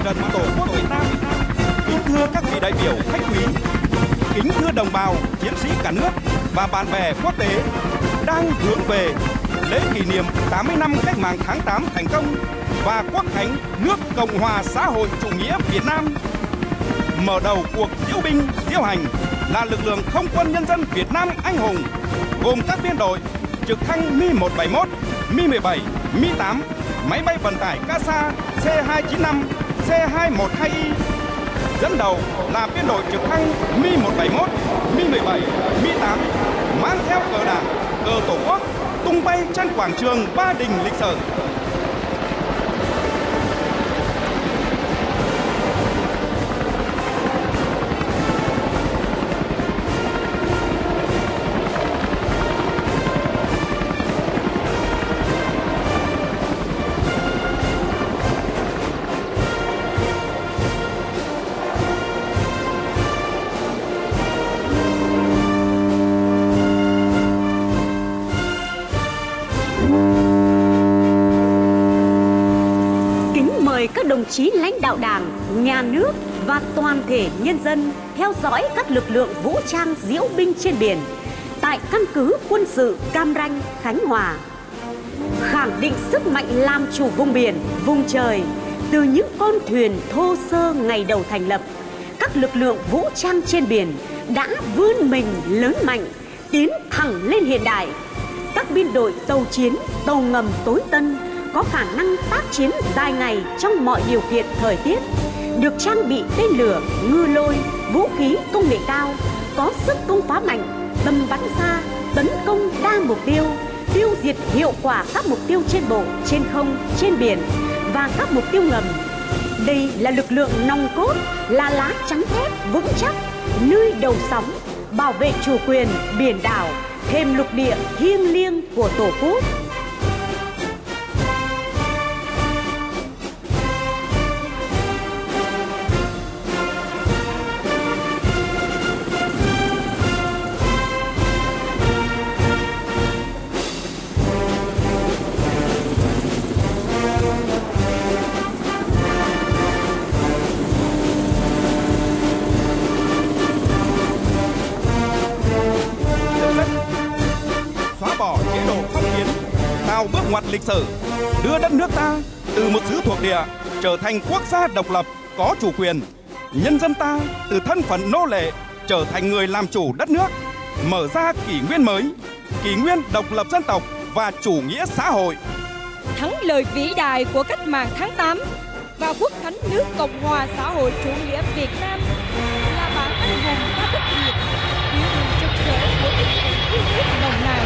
đất Tổ quốc Việt Nam. Kính thưa các vị đại biểu khách quý, kính thưa đồng bào chiến sĩ cả nước và bạn bè quốc tế đang hướng về lễ kỷ niệm 80 năm cách mạng tháng 8 thành công và quốc khánh nước Cộng hòa xã hội chủ nghĩa Việt Nam. Mở đầu cuộc diễu binh diễu hành là lực lượng không quân nhân dân Việt Nam anh hùng, gồm các biên đội trực thăng Mi-171, Mi-17, Mi-8, máy bay vận tải CASA C-295, C-212Y. Dẫn đầu là biên đội trực thăng Mi-171, Mi-17, Mi-8 mang theo cờ Đảng, cờ Tổ quốc tung bay trên quảng trường Ba Đình lịch sử. Các đồng chí lãnh đạo Đảng, Nhà nước và toàn thể nhân dân theo dõi các lực lượng vũ trang diễu binh trên biển tại căn cứ quân sự Cam Ranh, Khánh Hòa. Khẳng định sức mạnh làm chủ vùng biển, vùng trời từ những con thuyền thô sơ ngày đầu thành lập, các lực lượng vũ trang trên biển đã vươn mình lớn mạnh, tiến thẳng lên hiện đại. Các biên đội tàu chiến, tàu ngầm tối tân có khả năng tác chiến dài ngày trong mọi điều kiện thời tiết, được trang bị tên lửa, ngư lôi, vũ khí công nghệ cao, có sức công phá mạnh, tầm bắn xa, tấn công đa mục tiêu, tiêu diệt hiệu quả các mục tiêu trên bộ, trên không, trên biển và các mục tiêu ngầm. Đây là lực lượng nòng cốt, là lá chắn thép vững chắc, nơi đầu sóng, bảo vệ chủ quyền biển đảo, thêm lục địa thiêng liêng của Tổ quốc. Bước ngoặt lịch sử, đưa đất nước ta từ một xứ thuộc địa trở thành quốc gia độc lập có chủ quyền, nhân dân ta từ thân phận nô lệ trở thành người làm chủ đất nước, mở ra kỷ nguyên mới, kỷ nguyên độc lập dân tộc và chủ nghĩa xã hội. Thắng lợi vĩ đại của cách mạng tháng 8 và quốc khánh nước Cộng hòa xã hội chủ nghĩa Việt Nam là bản anh hùng đã bất diệt, biểu tượng trực rỡ của tinh thần yêu nước nồng nàn,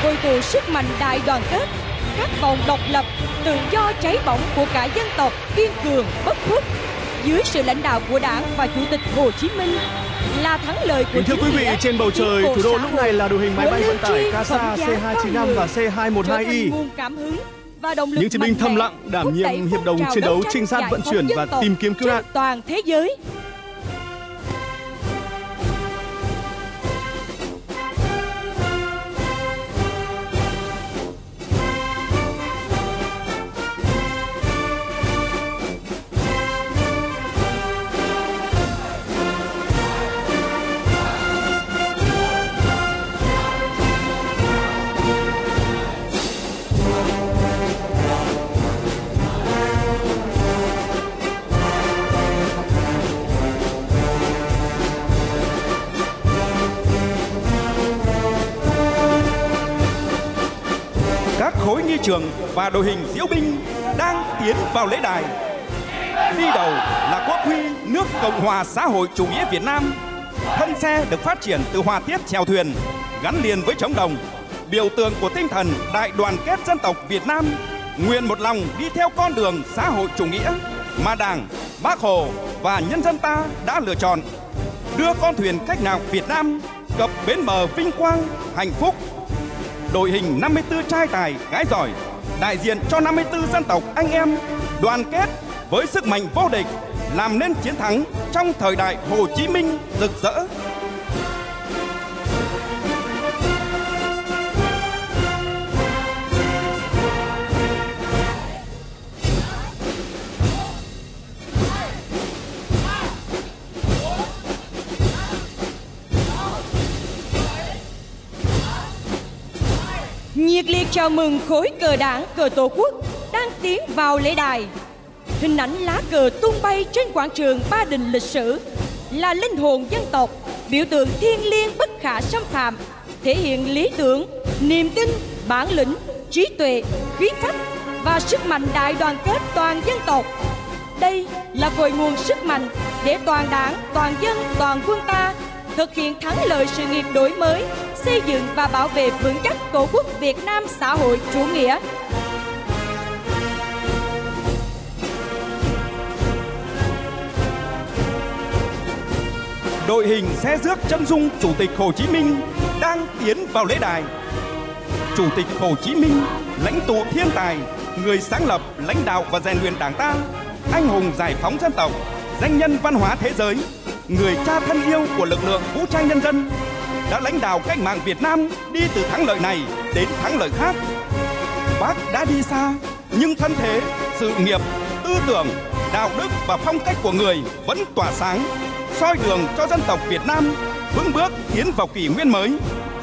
hội tụ sức mạnh đại đoàn kết, khát vọng độc lập, tự do cháy bỏng của cả dân tộc kiên cường bất khuất dưới sự lãnh đạo của Đảng và Chủ tịch Hồ Chí Minh, là thắng lợi của. Thưa quý vị, trên bầu trời thủ đô lúc này là đội hình máy bay vận tải CASA C-295 và C-212Y. Những chiến binh thầm lặng đảm nhiệm hiệp đồng chiến đấu, trinh sát, vận chuyển và tìm kiếm cứu nạn toàn thế giới. Khối nghi trường và đội hình diễu binh đang tiến vào lễ đài. Đi đầu là quốc huy nước Cộng hòa xã hội chủ nghĩa Việt Nam. Thân xe được phát triển từ họa tiết chèo thuyền gắn liền với trống đồng, biểu tượng của tinh thần đại đoàn kết dân tộc Việt Nam, nguyện một lòng đi theo con đường xã hội chủ nghĩa mà Đảng, Bác Hồ và nhân dân ta đã lựa chọn, đưa con thuyền cách mạng Việt Nam cập bến bờ vinh quang, hạnh phúc. Đội hình 54 trai tài, gái giỏi, đại diện cho 54 dân tộc anh em, đoàn kết với sức mạnh vô địch, làm nên chiến thắng trong thời đại Hồ Chí Minh rực rỡ. chào mừng khối cờ đảng, cờ Tổ quốc đang tiến vào lễ đài. Hình ảnh lá cờ tung bay trên quảng trường Ba Đình lịch sử là linh hồn dân tộc, biểu tượng thiêng liêng bất khả xâm phạm, thể hiện lý tưởng, niềm tin, bản lĩnh, trí tuệ, khí phách và sức mạnh đại đoàn kết toàn dân tộc. Đây là cội nguồn sức mạnh để toàn đảng, toàn dân, toàn quân ta thực hiện thắng lợi sự nghiệp đổi mới, xây dựng và bảo vệ vững chắc Tổ quốc Việt Nam xã hội chủ nghĩa. Đội hình xe rước chân dung Chủ tịch Hồ Chí Minh đang tiến vào lễ đài. Chủ tịch Hồ Chí Minh, lãnh tụ thiên tài, người sáng lập, lãnh đạo và rèn luyện Đảng ta, anh hùng giải phóng dân tộc, danh nhân văn hóa thế giới, người cha thân yêu của lực lượng vũ trang nhân dân, đã lãnh đạo cách mạng Việt Nam đi từ thắng lợi này đến thắng lợi khác. Bác đã đi xa, nhưng thân thế, sự nghiệp, tư tưởng, đạo đức và phong cách của người vẫn tỏa sáng, soi đường cho dân tộc Việt Nam vững bước tiến vào kỷ nguyên mới,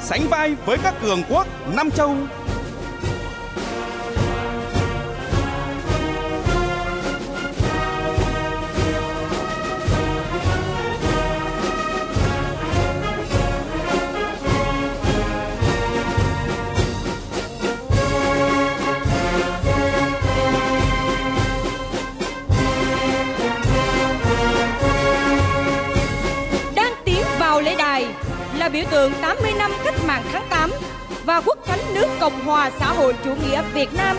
sánh vai với các cường quốc Nam châu. Là biểu tượng 80 năm cách mạng tháng 8 và quốc khánh nước Cộng hòa xã hội chủ nghĩa Việt Nam.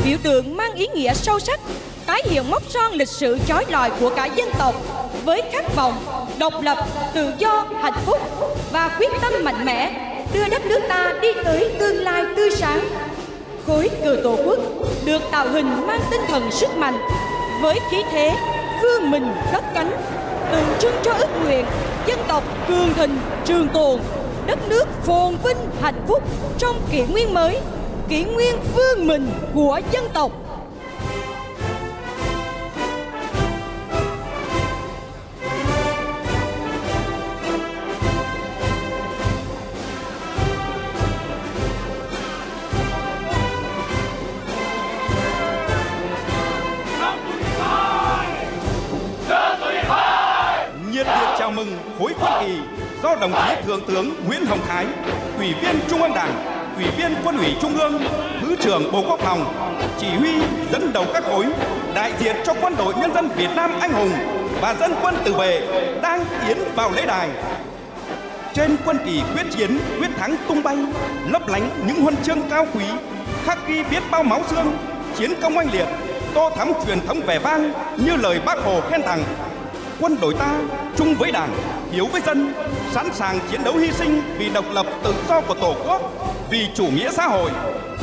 Biểu tượng mang ý nghĩa sâu sắc, tái hiện mốc son lịch sử chói lọi của cả dân tộc với khát vọng độc lập, tự do, hạnh phúc và quyết tâm mạnh mẽ đưa đất nước ta đi tới tương lai tươi sáng. Khối cờ Tổ quốc được tạo hình mang tinh thần sức mạnh với khí thế vươn mình cất cánh, tượng trưng cho ước nguyện dân tộc cường thịnh trường tồn, đất nước phồn vinh hạnh phúc trong kỷ nguyên mới, kỷ nguyên vươn mình của dân tộc. Nhiệt liệt chào mừng khối quân kỳ do đồng chí Thượng tướng Nguyễn Hồng Thái, Ủy viên Trung ương Đảng, Ủy viên Quân ủy Trung ương, Thứ trưởng Bộ Quốc phòng, chỉ huy dẫn đầu các khối, đại diện cho Quân đội Nhân dân Việt Nam anh hùng và dân quân tự vệ đang tiến vào lễ đài. Trên quân kỳ quyết chiến, quyết thắng tung bay, lấp lánh những huân chương cao quý, khắc ghi biết bao máu xương, chiến công oanh liệt, tô thắm truyền thống vẻ vang như lời Bác Hồ khen tặng. Quân đội ta chung với Đảng, hiếu với dân, sẵn sàng chiến đấu hy sinh vì độc lập tự do của Tổ quốc, vì chủ nghĩa xã hội.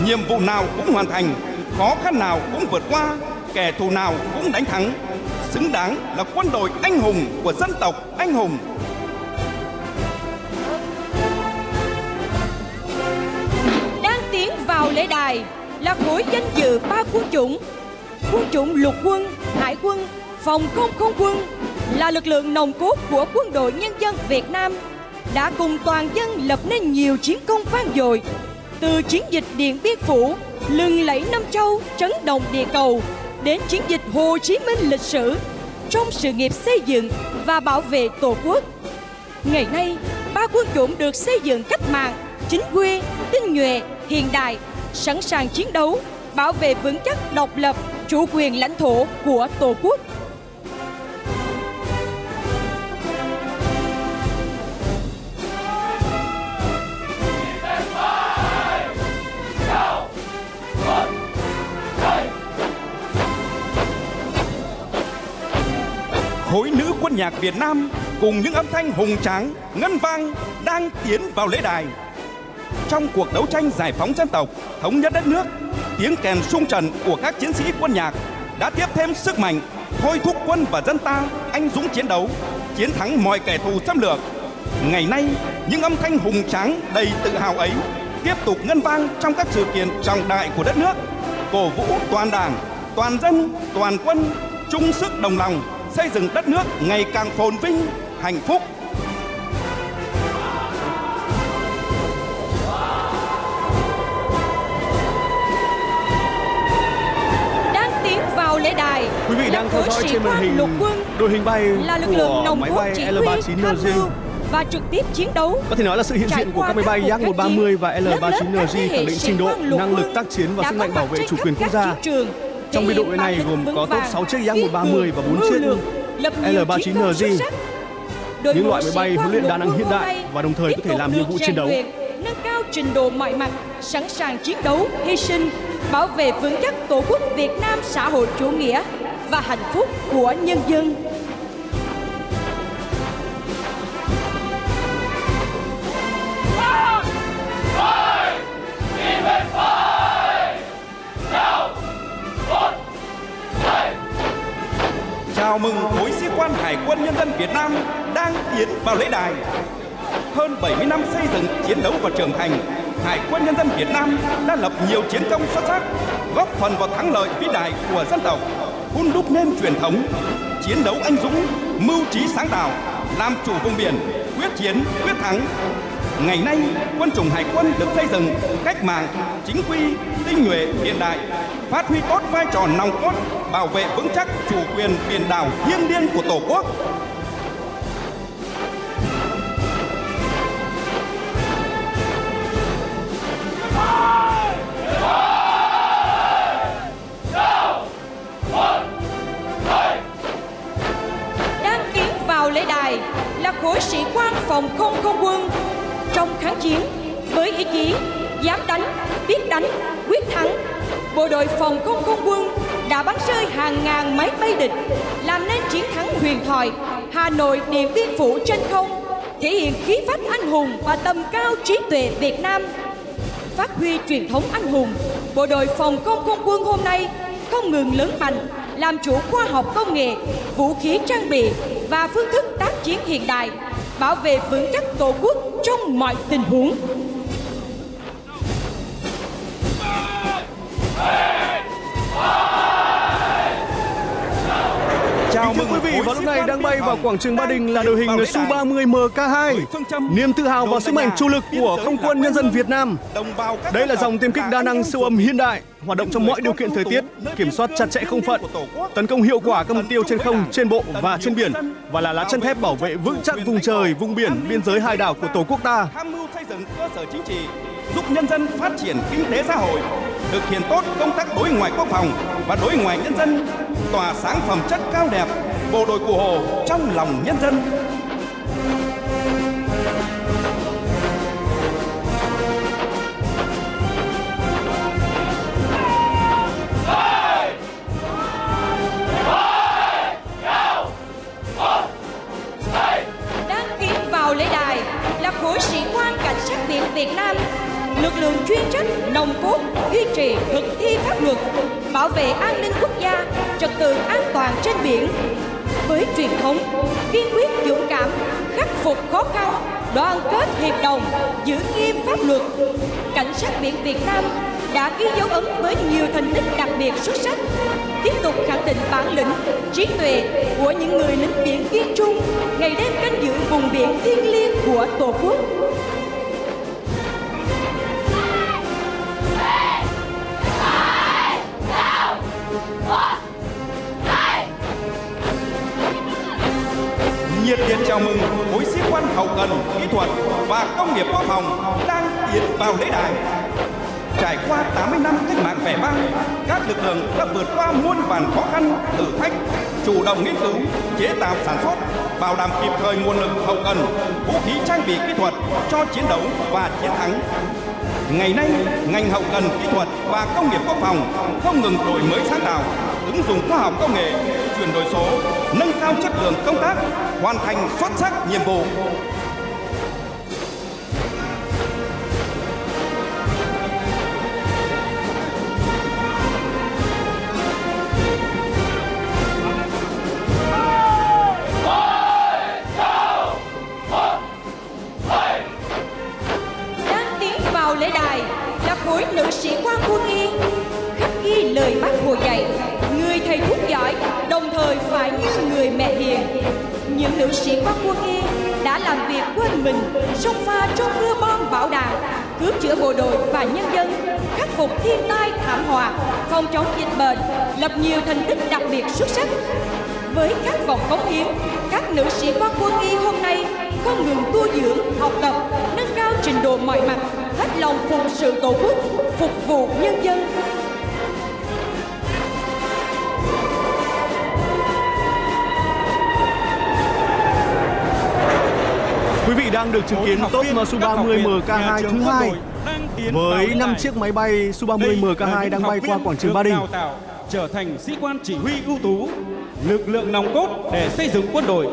Nhiệm vụ nào cũng hoàn thành, khó khăn nào cũng vượt qua, kẻ thù nào cũng đánh thắng. Xứng đáng là quân đội anh hùng của dân tộc anh hùng. Đang tiến vào lễ đài là khối danh dự 3 quân chủng lục quân, hải quân, phòng không quân là lực lượng nòng cốt của Quân đội Nhân dân Việt Nam, đã cùng toàn dân lập nên nhiều chiến công vang dội, từ chiến dịch Điện Biên Phủ lừng lẫy Nam Châu, chấn động địa cầu, đến chiến dịch Hồ Chí Minh lịch sử trong sự nghiệp xây dựng và bảo vệ Tổ quốc. Ngày nay, 3 quân chủng được xây dựng cách mạng, chính quy, tinh nhuệ, hiện đại, sẵn sàng chiến đấu, bảo vệ vững chắc độc lập, chủ quyền lãnh thổ của Tổ quốc. Khối nữ quân nhạc Việt Nam cùng những âm thanh hùng tráng, ngân vang đang tiến vào lễ đài. Trong cuộc đấu tranh giải phóng dân tộc, thống nhất đất nước, tiếng kèn sung trần của các chiến sĩ quân nhạc đã tiếp thêm sức mạnh, thôi thúc quân và dân ta anh dũng chiến đấu, chiến thắng mọi kẻ thù xâm lược. Ngày nay, những âm thanh hùng tráng đầy tự hào ấy tiếp tục ngân vang trong các sự kiện trọng đại của đất nước, cổ vũ toàn Đảng, toàn dân, toàn quân chung sức đồng lòng xây dựng đất nước ngày càng phồn vinh, hạnh phúc. Quý vị đang theo dõi trên màn hình đội hình bay là lực lượng của nòng máy cốt bay chỉ huy, L-39NG. tham mưu và trực tiếp chiến đấu. Có thể nói là sự hiện diện của các máy bay Yak-130 và L-39NG khẳng định trình độ, năng lực tác chiến và sức mạnh bảo vệ chủ quyền quốc gia. Trong biên đội này gồm có top 6 chiếc Yak-130 và 4 chiếc L-39NG. Những loại máy bay huấn luyện đa năng hiện đại và đồng thời có thể làm nhiệm vụ chiến đấu. Nâng cao trình độ mọi mặt, sẵn sàng chiến đấu, hy sinh, bảo vệ vững chắc Tổ quốc Việt Nam xã hội chủ nghĩa và hạnh phúc của nhân dân. Chào mừng khối sĩ quan Hải quân Nhân dân Việt Nam đang tiến vào lễ đài. Hơn 70 năm xây dựng, chiến đấu và trưởng thành, Hải quân Nhân dân Việt Nam đã lập nhiều chiến công xuất sắc, góp phần vào thắng lợi vĩ đại của dân tộc, hun đúc nên truyền thống chiến đấu anh dũng, mưu trí sáng tạo, làm chủ vùng biển, quyết chiến, quyết thắng. Ngày nay, quân chủng Hải quân được xây dựng cách mạng, chính quy, tinh nhuệ, hiện đại, phát huy tốt vai trò nòng cốt, bảo vệ vững chắc chủ quyền biển đảo thiêng liêng của Tổ quốc. Đang tiến vào lễ đài là khối sĩ quan phòng không quân. Trong kháng chiến, với ý chí dám đánh, biết đánh, quyết thắng, bộ đội phòng không quân đã bắn rơi hàng ngàn máy bay địch, làm nên chiến thắng huyền thoại Hà Nội Điện Biên Phủ trên không, thể hiện khí phách anh hùng và tầm cao trí tuệ Việt Nam. Phát huy truyền thống anh hùng, bộ đội phòng không quân hôm nay không ngừng lớn mạnh, làm chủ khoa học công nghệ, vũ khí trang bị và phương thức tác chiến hiện đại, bảo vệ vững chắc Tổ quốc trong mọi tình huống. Chào mừng quý vị, vào lúc này đang bay vào quảng trường Ba Đình là đội hình Su-30 MK2, niềm tự hào và sức mạnh chủ lực của Không quân Nhân dân Việt Nam. Đây là dòng tiêm kích đa năng siêu âm hiện đại, hoạt động trong mọi điều kiện thời tiết, kiểm soát chặt chẽ không phận, tấn công hiệu quả các mục tiêu trên không, trên bộ và trên biển, và là lá chắn thép bảo vệ vững chắc vùng trời, vùng biển, biên giới hai đảo của Tổ quốc ta. Tham mưu xây dựng cơ sở chính trị, giúp nhân dân phát triển kinh tế xã hội, thực hiện tốt công tác đối ngoại quốc phòng và đối ngoại nhân dân, tỏa sáng phẩm chất cao đẹp, bộ đội Cụ Hồ trong lòng nhân dân. Đang tiến vào lễ đài là khối sĩ quan cảnh sát biển Việt Nam, lực lượng chuyên trách nòng cốt duy trì thực thi pháp luật, bảo vệ an ninh quốc gia, trật tự an toàn trên biển. Với truyền thống kiên quyết dũng cảm, khắc phục khó khăn, đoàn kết hiệp đồng, giữ nghiêm pháp luật, cảnh sát biển Việt Nam đã ghi dấu ấn với nhiều thành tích đặc biệt xuất sắc, tiếp tục khẳng định bản lĩnh, trí tuệ của những người lính biển kiên trung, ngày đêm canh giữ vùng biển thiêng liêng của Tổ quốc. Nhiệt liệt chào mừng khối sĩ quan hậu cần, kỹ thuật và công nghiệp quốc phòng đang tiến vào lễ đài. Trải qua 80 năm cách mạng vẻ vang, các lực lượng đã vượt qua muôn vàn khó khăn, thử thách, chủ động nghiên cứu, chế tạo sản xuất, bảo đảm kịp thời nguồn lực hậu cần, vũ khí trang bị kỹ thuật cho chiến đấu và chiến thắng. Ngày nay, ngành hậu cần kỹ thuật và công nghiệp quốc phòng không ngừng đổi mới sáng tạo, ứng dụng khoa học công nghệ, chuyển đổi số, nâng cao chất lượng công tác, hoàn thành xuất sắc nhiệm vụ. Đang tiến vào lễ đài là khối nữ sĩ quan quân y, khắc ghi lời Bác Hồ dạy: người thầy thuốc giỏi đồng thời phải như người mẹ hiền. Những nữ sĩ quan quân y đã làm việc quên mình, xông pha trong mưa bom bão đạn, cứu chữa bộ đội và nhân dân, khắc phục thiên tai thảm họa, phòng chống dịch bệnh, lập nhiều thành tích đặc biệt xuất sắc. Với các vòng cống hiến, các nữ sĩ quan quân y hôm nay không ngừng tu dưỡng, học tập, nâng cao trình độ mọi mặt, hết lòng phụng sự Tổ quốc, phục vụ nhân dân. Quý vị đang được chứng kiến top Su-30 Mk2 thứ hai với 5 chiếc máy bay Su-30 Mk2 đang bay qua quảng trường Ba Đình. Trở thành sĩ quan chỉ huy ưu tú, lực lượng nòng cốt để xây dựng quân đội.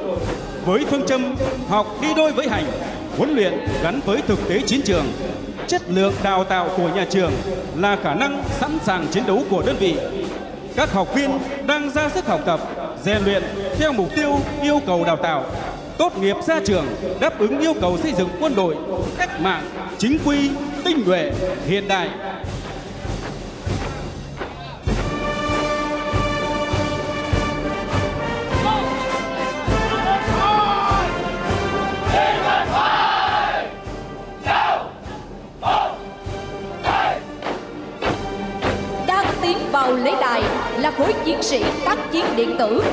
Với phương châm học đi đôi với hành, huấn luyện gắn với thực tế chiến trường, chất lượng đào tạo của nhà trường là khả năng sẵn sàng chiến đấu của đơn vị. Các học viên đang ra sức học tập, rèn luyện theo mục tiêu yêu cầu đào tạo, tốt nghiệp ra trường đáp ứng yêu cầu xây dựng quân đội cách mạng, chính quy, tinh nhuệ, hiện đại. Vào lễ đài là khối chiến sĩ tác chiến điện tử.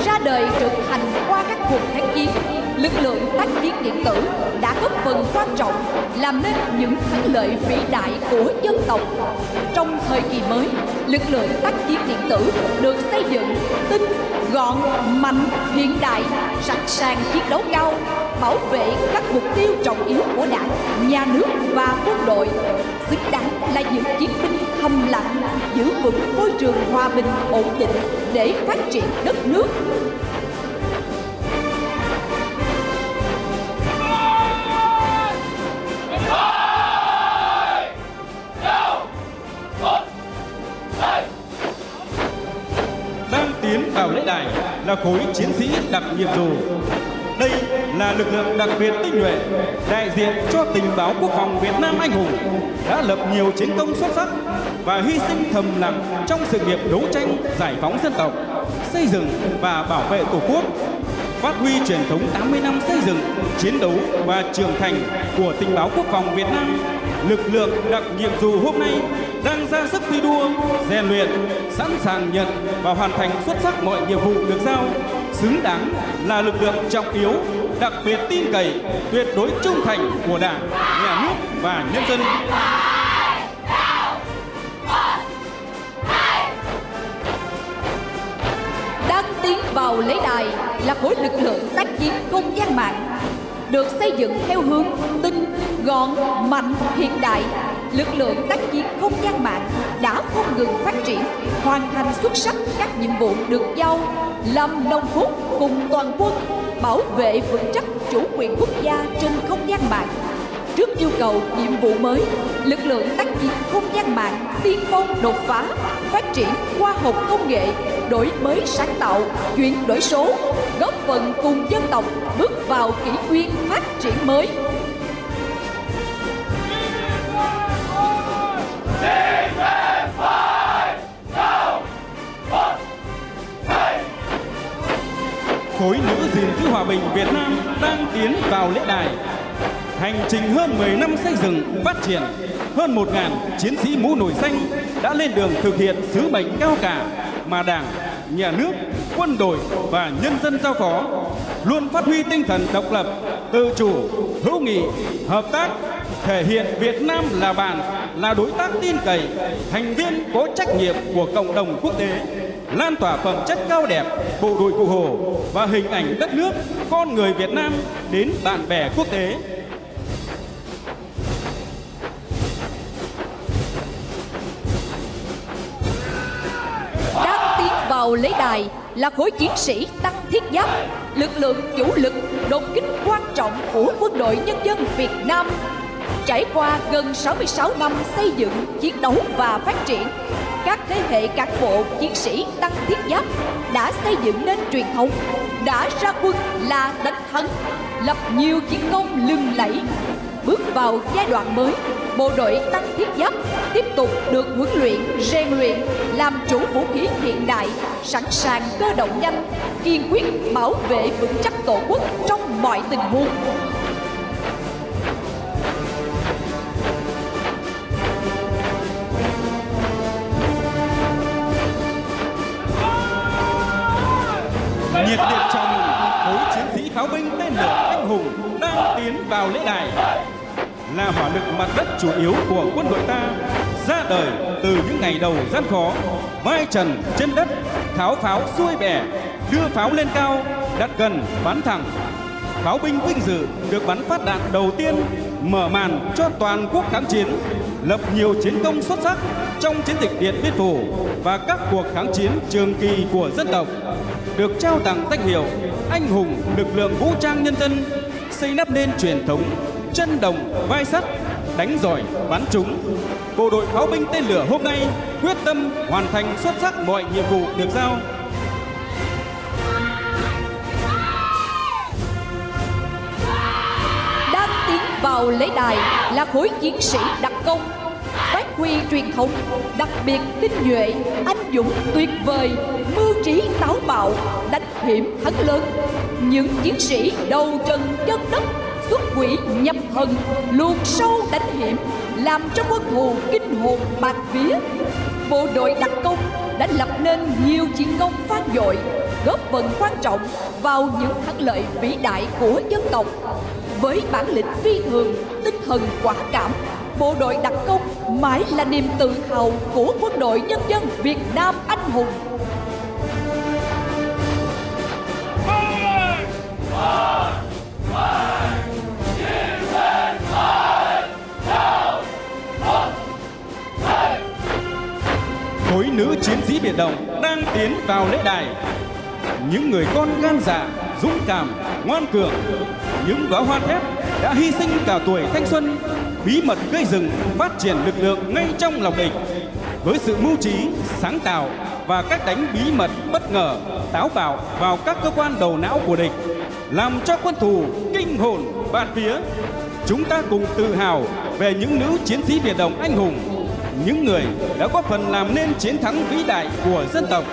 Ra đời trưởng thành qua các cuộc kháng chiến, lực lượng tác chiến điện tử đã góp phần quan trọng làm nên những thắng lợi vĩ đại của dân tộc. Trong thời kỳ mới, lực lượng tác chiến điện tử được xây dựng tinh, gọn, mạnh, hiện đại, sẵn sàng chiến đấu cao, bảo vệ các mục tiêu trọng yếu của Đảng, nhà nước và quân đội, xứng đáng là những chiến binh thầm lặng giữ vững môi trường hòa bình ổn định để phát triển đất nước. Đang tiến vào lễ đài là khối chiến sĩ đặc nhiệm dù. Đây là lực lượng đặc biệt tinh nhuệ, đại diện cho tình báo quốc phòng Việt Nam anh hùng, đã lập nhiều chiến công xuất sắc và hy sinh thầm lặng trong sự nghiệp đấu tranh giải phóng dân tộc, xây dựng và bảo vệ Tổ quốc, phát huy truyền thống 80 năm xây dựng, chiến đấu và trưởng thành của tình báo quốc phòng Việt Nam. Lực lượng đặc nhiệm dù hôm nay đang ra sức thi đua, rèn luyện, sẵn sàng nhận và hoàn thành xuất sắc mọi nhiệm vụ được giao, xứng đáng là lực lượng trọng yếu, đặc biệt tin cậy, tuyệt đối trung thành của Đảng, Nhà nước và nhân dân. Đang tiến vào lễ đài là khối lực lượng tác chiến không gian mạng, được xây dựng theo hướng tinh, gọn, mạnh, hiện đại. Lực lượng tác chiến không gian mạng đã không ngừng phát triển, hoàn thành xuất sắc các nhiệm vụ được giao, làm nòng cốt cùng toàn quân bảo vệ vững chắc chủ quyền quốc gia trên không gian mạng. Trước yêu cầu nhiệm vụ mới, lực lượng tác chiến không gian mạng tiên phong đột phá, phát triển khoa học công nghệ, đổi mới sáng tạo, chuyển đổi số, góp phần cùng dân tộc bước vào kỷ nguyên phát triển mới. Khối nữ gìn giữ hòa bình Việt Nam đang tiến vào lễ đài. Hành trình hơn 10 năm xây dựng, phát triển, hơn 1.000 chiến sĩ mũ nổi xanh đã lên đường thực hiện sứ mệnh cao cả mà Đảng, Nhà nước, quân đội và nhân dân giao phó, luôn phát huy tinh thần độc lập, tự chủ, hữu nghị, hợp tác, thể hiện Việt Nam là bạn, là đối tác tin cậy, thành viên có trách nhiệm của cộng đồng quốc tế, lan tỏa phẩm chất cao đẹp, bộ đội Cụ Hồ và hình ảnh đất nước, con người Việt Nam đến bạn bè quốc tế. Đang tiến vào lễ đài là khối chiến sĩ tăng thiết giáp, lực lượng chủ lực đột kích quan trọng của quân đội nhân dân Việt Nam. Trải qua gần 66 năm xây dựng, chiến đấu và phát triển, các thế hệ cán bộ chiến sĩ tăng thiết giáp đã xây dựng nên truyền thống, đã ra quân là đánh thắng, lập nhiều chiến công lừng lẫy. Bước vào giai đoạn mới, bộ đội tăng thiết giáp tiếp tục được huấn luyện, rèn luyện, làm chủ vũ khí hiện đại, sẵn sàng cơ động nhanh, kiên quyết bảo vệ vững chắc Tổ quốc trong mọi tình huống. nhiệt liệt chào mừng khối chiến sĩ pháo binh tên lửa anh hùng đang tiến vào lễ đài. Là hỏa lực mặt đất chủ yếu của quân đội ta, ra đời từ những ngày đầu gian khó, vai trần trên đất, tháo pháo xuôi bè, đưa pháo lên cao, đặt gần bắn thẳng. Pháo binh vinh dự được bắn phát đạn đầu tiên, mở màn cho toàn quốc kháng chiến, lập nhiều chiến công xuất sắc trong chiến dịch Điện Biên Phủ và các cuộc kháng chiến trường kỳ của dân tộc, được trao tặng danh hiệu anh hùng lực lượng vũ trang nhân dân, xây đắp nên truyền thống chân đồng vai sắt, đánh giỏi bắn trúng. Bộ đội pháo binh tên lửa hôm nay quyết tâm hoàn thành xuất sắc mọi nhiệm vụ được giao. Đang tiến vào lễ đài là khối chiến sĩ đặc công, phát huy truyền thống, đặc biệt tinh nhuệ, anh dũng tuyệt vời, mưu trí táo bạo, đánh hiểm thắng lớn. Những chiến sĩ đầu trần chân đất, xuất quỷ nhập thần, luồn sâu đánh hiểm, làm cho quân thù kinh hồn bạt vía. Bộ đội đặc công đã lập nên nhiều chiến công vang dội, góp phần quan trọng vào những thắng lợi vĩ đại của dân tộc. Với bản lĩnh phi thường, tinh thần quả cảm, bộ đội đặc công mãi là niềm tự hào của quân đội nhân dân Việt Nam anh hùng. Khối nữ chiến sĩ biệt động đang tiến vào lễ đài. Những người con gan dạ, dũng cảm, ngoan cường, những đóa hoa thép đã hy sinh cả tuổi thanh xuân, bí mật gây dựng, phát triển lực lượng ngay trong lòng địch. Với sự mưu trí, sáng tạo và cách đánh bí mật, bất ngờ, táo bạo vào các cơ quan đầu não của địch, làm cho quân thù kinh hồn bạt vía. Chúng ta cùng tự hào về những nữ chiến sĩ biệt động anh hùng, những người đã góp phần làm nên chiến thắng vĩ đại của dân tộc.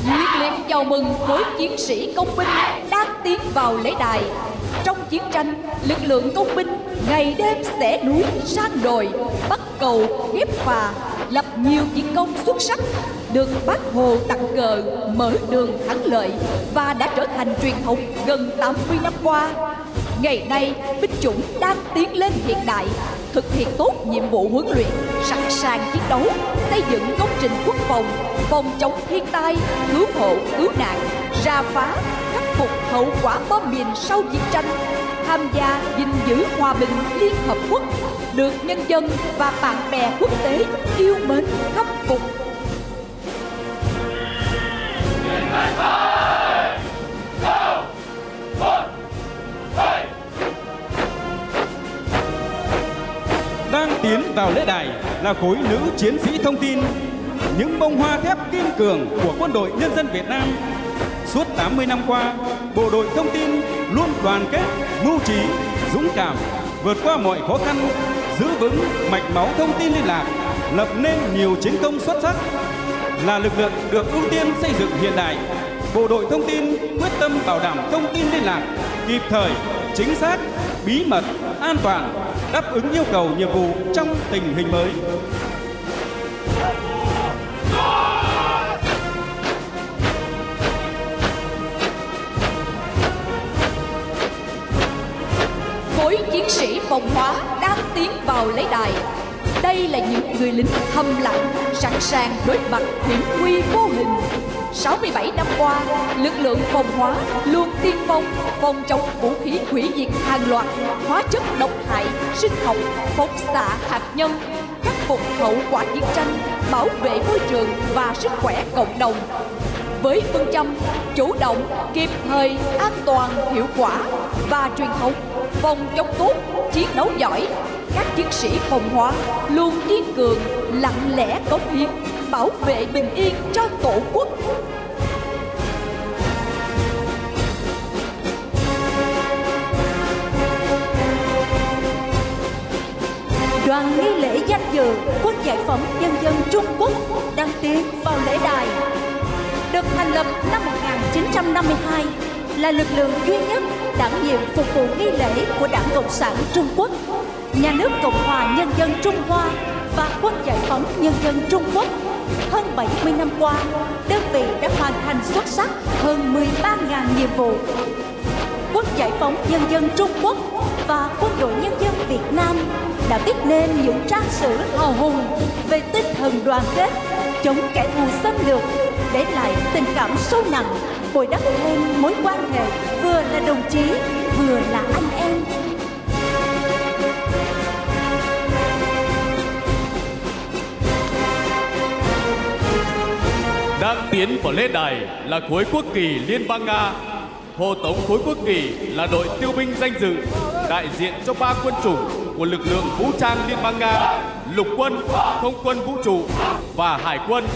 Nhiệt liệt chào mừng khối chiến sĩ công binh đang tiến vào lễ đài. Trong chiến tranh, lực lượng công binh ngày đêm xẻ núi, san đồi, bắt cầu, ghép phà, lập nhiều chiến công xuất sắc, được Bác Hồ tặng cờ mở đường thắng lợi và đã trở thành truyền thống gần 80 năm qua. Ngày nay, binh chủng đang tiến lên hiện đại, thực hiện tốt nhiệm vụ huấn luyện, sẵn sàng chiến đấu, xây dựng công trình quốc phòng, phòng chống thiên tai, cứu hộ, cứu nạn, rà phá, khắc phục hậu quả bom mìn sau chiến tranh, tham gia gìn giữ hòa bình Liên Hợp Quốc, được nhân dân và bạn bè quốc tế yêu mến khâm phục. Đang tiến vào lễ đài là khối nữ chiến sĩ thông tin, những bông hoa thép kiên cường của quân đội nhân dân Việt Nam. Suốt 80 năm qua, bộ đội thông tin luôn đoàn kết, mưu trí, dũng cảm, vượt qua mọi khó khăn, giữ vững mạch máu thông tin liên lạc, lập nên nhiều chiến công xuất sắc. Là lực lượng được ưu tiên xây dựng hiện đại, bộ đội thông tin quyết tâm bảo đảm thông tin liên lạc kịp thời, chính xác, bí mật, an toàn, đáp ứng yêu cầu nhiệm vụ trong tình hình mới. Khối chiến sĩ phòng hóa đang tiến vào lễ đài. Đây là những người lính thầm lặng, sẵn sàng đối mặt hiểm nguy vô hình. 67 năm qua, lực lượng phòng hóa luôn tiên phong phòng chống vũ khí hủy diệt hàng loạt, hóa chất độc hại, sinh học, phóng xạ hạt nhân, khắc phục hậu quả chiến tranh, bảo vệ môi trường và sức khỏe cộng đồng. Với phương châm chủ động, kịp thời, an toàn, hiệu quả và truyền thống phòng chống tốt, chiến đấu giỏi, các chiến sĩ phòng hóa luôn kiên cường, lặng lẽ cống hiến, bảo vệ bình yên cho Tổ quốc. Đoàn nghi lễ danh dự Quân Giải phóng Nhân dân Trung Quốc đang tiến vào lễ đài. Được thành lập năm 1952, là lực lượng duy nhất đảm nhiệm phục vụ nghi lễ của Đảng Cộng sản Trung Quốc, Nhà nước Cộng hòa Nhân dân Trung Hoa và Quân Giải phóng Nhân dân Trung Quốc. Hơn 70 năm qua, đơn vị đã hoàn thành xuất sắc hơn 13.000 nhiệm vụ. Quân Giải phóng Nhân dân Trung Quốc và Quân đội Nhân dân Việt Nam đã viết nên những trang sử hào hùng về tinh thần đoàn kết, chống kẻ thù xâm lược, để lại tình cảm sâu nặng, bồi đắp thêm mối quan hệ vừa là đồng chí, vừa là anh em. Đang tiến vào lễ đài là khối quốc kỳ Liên bang Nga. Hộ tống khối quốc kỳ là đội tiêu binh danh dự, đại diện cho 3 quân chủng của lực lượng vũ trang Liên bang Nga: lục quân, không quân vũ trụ và hải quân.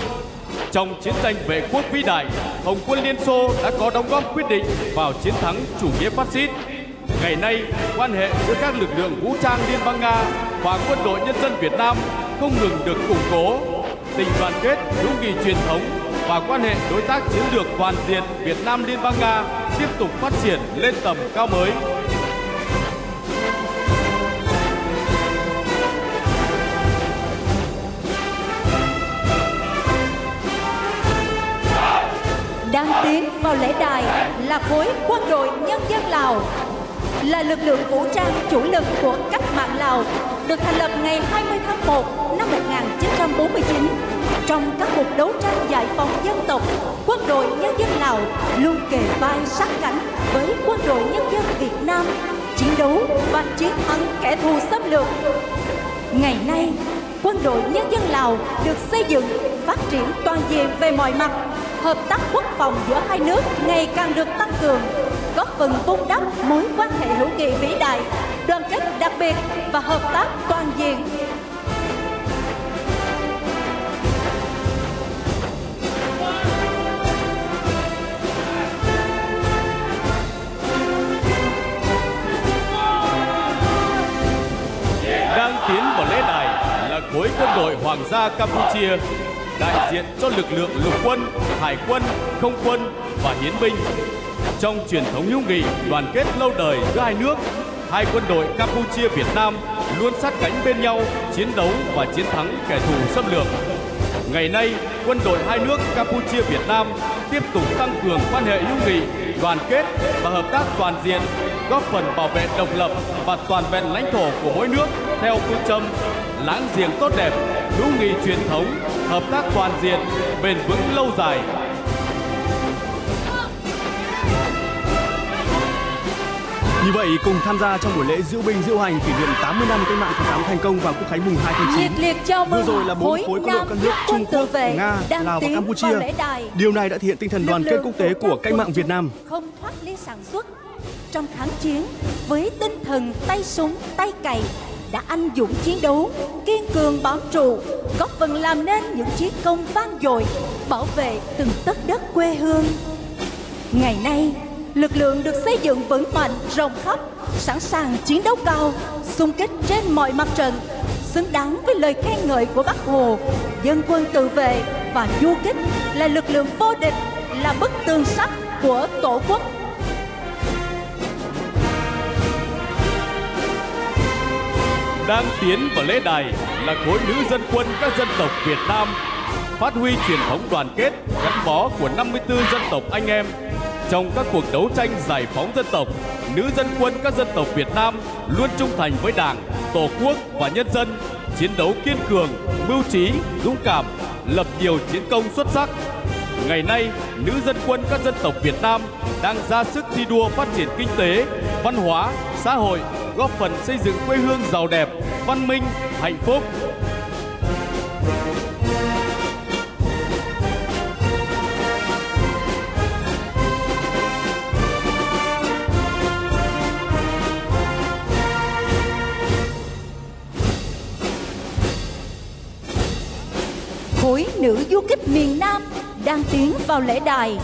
Trong chiến tranh vệ quốc vĩ đại, Hồng quân Liên Xô đã có đóng góp quyết định vào chiến thắng chủ nghĩa phát xít. Ngày nay, quan hệ giữa các lực lượng vũ trang Liên bang Nga và Quân đội Nhân dân Việt Nam không ngừng được củng cố. Tình đoàn kết, hữu nghị truyền thống và quan hệ đối tác chiến lược toàn diện Việt Nam Liên bang Nga tiếp tục phát triển lên tầm cao mới. Đang tiến vào lễ đài là khối Quân đội Nhân dân Lào, là lực lượng vũ trang chủ lực của cách mạng Lào, được thành lập ngày 20 tháng 1 năm 1949. Trong các cuộc đấu tranh giải phóng dân tộc, Quân đội Nhân dân Lào luôn kề vai sát cánh với Quân đội Nhân dân Việt Nam, chiến đấu và chiến thắng kẻ thù xâm lược. Ngày nay, Quân đội Nhân dân Lào được xây dựng, phát triển toàn diện về mọi mặt. Hợp tác quốc phòng giữa hai nước ngày càng được tăng cường, góp phần vun đắp mối quan hệ hữu nghị vĩ đại, đoàn kết đặc biệt và hợp tác toàn diện. Đang tiến vào lễ đài là khối quân đội Hoàng gia Campuchia, đại diện cho lực lượng lục quân, hải quân, không quân và hiến binh. Trong truyền thống hữu nghị đoàn kết lâu đời giữa hai nước, hai quân đội Campuchia Việt Nam luôn sát cánh bên nhau, chiến đấu và chiến thắng kẻ thù xâm lược. Ngày nay, quân đội hai nước Campuchia Việt Nam tiếp tục tăng cường quan hệ hữu nghị, đoàn kết và hợp tác toàn diện, góp phần bảo vệ độc lập và toàn vẹn lãnh thổ của mỗi nước theo phương châm láng giềng tốt đẹp, hữu nghị truyền thống, hợp tác toàn diện, bền vững lâu dài. Như vậy, cùng tham gia trong buổi lễ diễu binh diễu hành kỷ niệm 80 năm cách mạng tháng 8 thành công và quốc khánh mùng 2 tháng 9. Nhiệt liệt chào mừng vừa rồi là 4 khối quân đội các nước Trung Quốc, Nga, Lào và Campuchia. Điều này đã thể hiện tinh thần đoàn kết quốc tế của cách mạng Việt Nam. Không thoát ly sản xuất trong kháng chiến với tinh thần tay súng tay cày, đã anh dũng chiến đấu, kiên cường bám trụ, góp phần làm nên những chiến công vang dội, bảo vệ từng tấc đất quê hương. Ngày nay, lực lượng được xây dựng vững mạnh, rộng khắp, sẵn sàng chiến đấu cao, xung kích trên mọi mặt trận, xứng đáng với lời khen ngợi của Bác Hồ. Dân quân tự vệ và du kích là lực lượng vô địch, là bức tường sắt của Tổ quốc. Đang tiến vào lễ đài là khối nữ dân quân các dân tộc Việt Nam, phát huy truyền thống đoàn kết gắn bó của 54 dân tộc anh em. Trong các cuộc đấu tranh giải phóng dân tộc, nữ dân quân các dân tộc Việt Nam luôn trung thành với Đảng, Tổ quốc và nhân dân, chiến đấu kiên cường, mưu trí, dũng cảm, lập nhiều chiến công xuất sắc. Ngày nay, nữ dân quân các dân tộc Việt Nam đang ra sức thi đua phát triển kinh tế, văn hóa, xã hội, góp phần xây dựng quê hương giàu đẹp, văn minh, hạnh phúc. Khối nữ du kích miền Nam đang tiến vào lễ đài,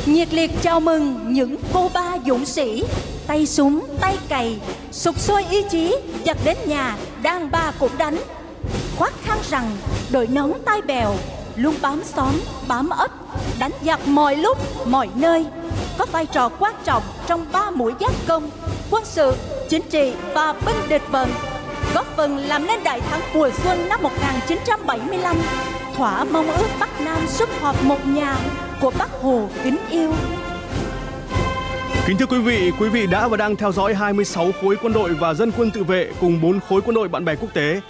nhiệt liệt chào mừng những cô ba dũng sĩ, tay súng tay cày, sục sôi ý chí, giặc đến nhà đàn bà cũng đánh, khoác khăn rằng đội nón tai bèo, luôn bám xóm bám ấp, đánh giặc mọi lúc mọi nơi. có vai trò quan trọng trong 3 mũi giáp công: quân sự, chính trị và binh địch vận, góp phần làm nên đại thắng mùa xuân năm 1975, thỏa mong ước Bắc Nam sum họp một nhà của Bác Hồ kính yêu. Kính thưa quý vị đã và đang theo dõi 26 khối quân đội và dân quân tự vệ cùng 4 khối quân đội bạn bè quốc tế